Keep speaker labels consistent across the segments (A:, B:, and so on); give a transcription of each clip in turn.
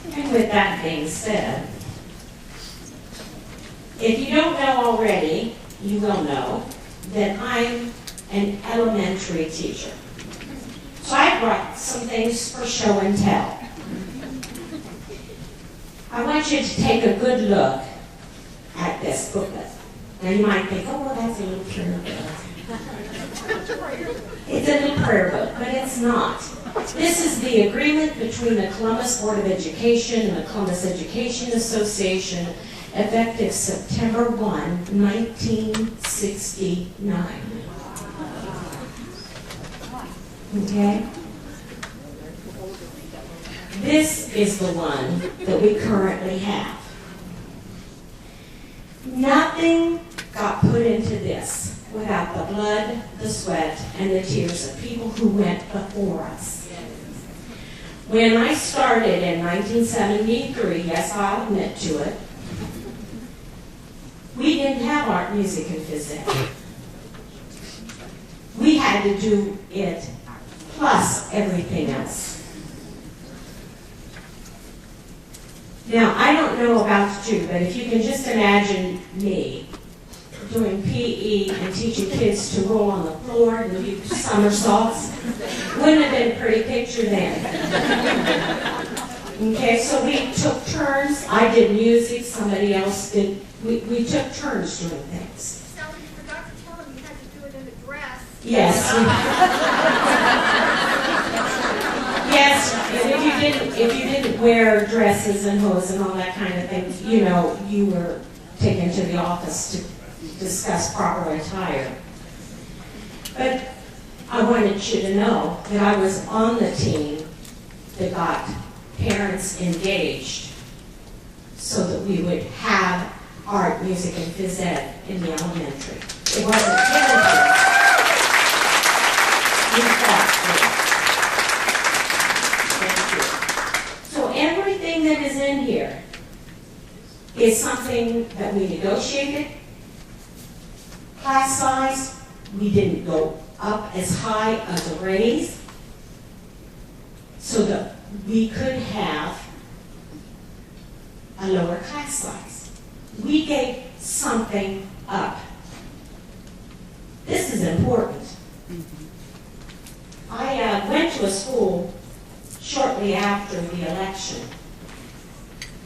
A: And with that being said, if you don't know already, you will know that I'm an elementary teacher. So I brought some things for show and tell. I want you to take a good look at this booklet. Now you might think, oh, well, that's a little prayer book. It's a little prayer book, but it's not. This is the agreement between the Columbus Board of Education and the Columbus Education Association, effective September 1, 1969. Okay? This is the one that we currently have. Nothing got put into this without the blood, the sweat, and the tears of people who went before us. When I started in 1973, yes, I'll admit to it, we didn't have art, music, and phys ed. We had to do it plus everything else. Now, I don't know about you, but if you can just imagine me doing PE and teaching kids to roll on the floor and do somersaults, wouldn't have been a pretty picture then. Okay, so we took turns. I did music, somebody else did. We took turns doing things.
B: Sally, you forgot to tell him you had to do it in a dress.
A: Yes. Yes, and if you didn't wear dresses and hose and all that kind of thing, you know, you were taken to the office to discuss proper attire. But I wanted you to know that I was on the team that got parents engaged so that we would have art, music, and phys ed in the elementary. It wasn't given to us. We fought for it. So everything that is in here is something that we negotiated. Class size, we didn't go up as high as a raise so that we could have a lower class size. We gave something up. This is important. I went to a school shortly after the election,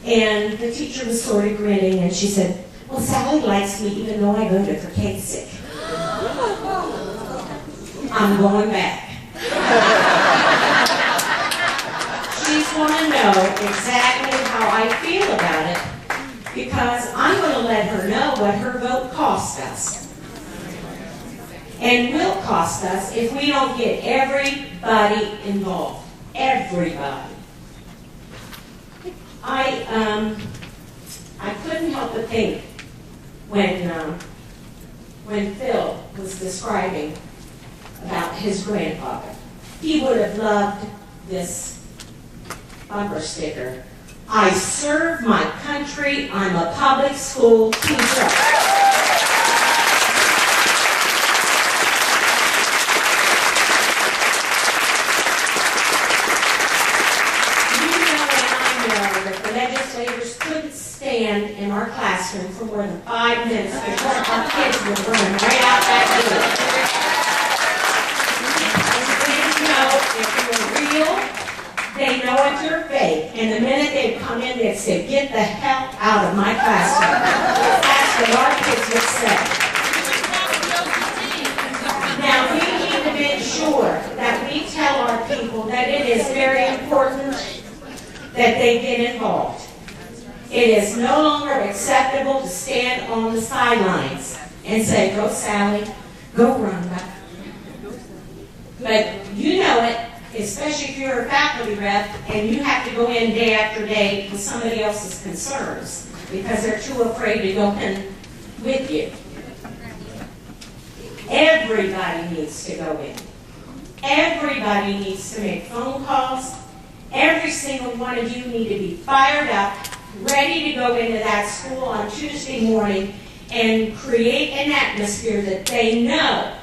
A: and the teacher was sort of grinning, and she said, well, Sally likes me even though I voted for Kasich. I'm going back. She's going to know exactly how I feel about it, because I'm going to let her know what her vote cost us. And will cost us if we don't get everybody involved. Everybody. I couldn't help but think when Phil was describing about his grandfather. He would have loved this bumper sticker. I serve my country. I'm a public school teacher. In our classroom for more than 5 minutes before our kids would run right out that door. And they know if you're real, they know if you're fake. And the minute they'd come in, they'd say, get the hell out of my classroom. That's what our kids would say. Now, we need to make sure that we tell our people that it is very important that they get involved. It is no longer acceptable to stand on the sidelines and say, go Sally, go Rhonda. But you know it, especially if you're a faculty rep and you have to go in day after day with somebody else's concerns because they're too afraid to go in with you. Everybody needs to go in. Everybody needs to make phone calls. Every single one of you need to be fired up, ready to go into that school on Tuesday morning and create an atmosphere that they know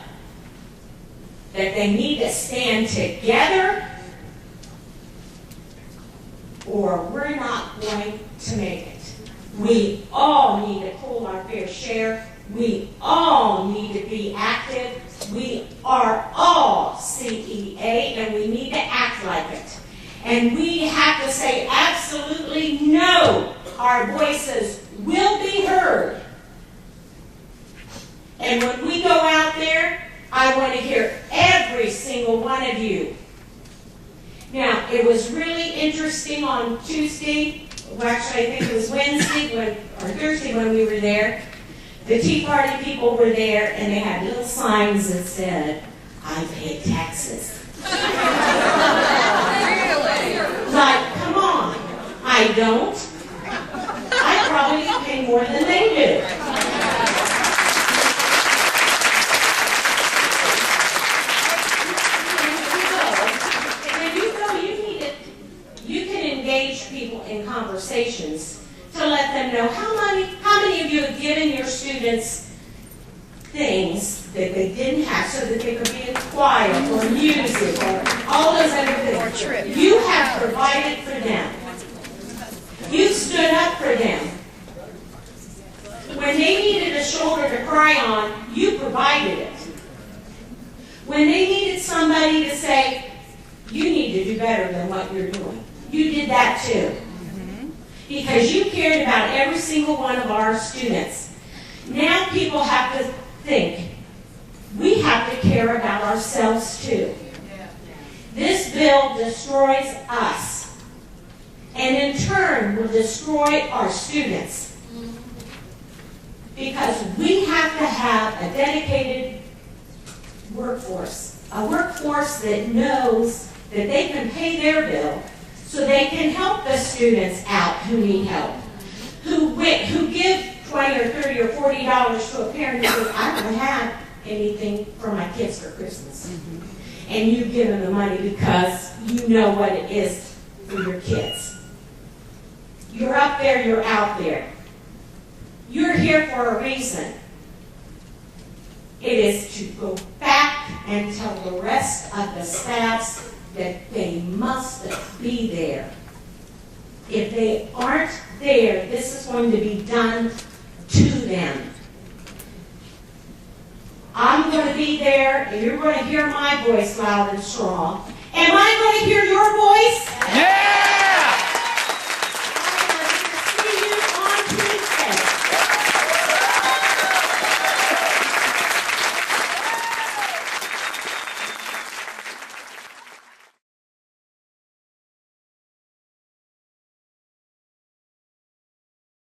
A: that they need to stand together or we're not going to make it. We all need to pull our fair share. We all need to be active. We are all CEA, and we need to act like it. And we have to say absolutely no. Our voices will be heard. And when we go out there, I want to hear every single one of you. Now, it was really interesting on Tuesday, well, actually I think it was Wednesday or Thursday when we were there. The Tea Party people were there, and they had little signs that said, "I pay taxes." Like, come on, I don't. I probably pay more than they do. You can engage people in conversations to let them know how many of you have given your students things that they didn't have so that they could be in choir or music or all those other things. You have provided for them. You stood up for them. When they needed a shoulder to cry on, you provided it. When they needed somebody to say, "You need to do better than what you're doing," you did that too. Because you cared about every single one of our students. Now people have to think, we have to care about ourselves too. This bill destroys us, and in turn will destroy our students. Because we have to have a dedicated workforce, a workforce that knows that they can pay their bill so they can help the students out who need help, who give $20 or $30 or $40 to a parent who says, "I don't have anything for my kids for Christmas." And you give them the money because you know what it is for your kids. You're up there, you're out there. You're here for a reason. It is to go back and tell the rest of the staffs that they must be there. If they aren't there, this is going to be done to them. I'm going to be there, and you're going to hear my voice loud and strong. Am I going to hear your voice?
C: Yeah!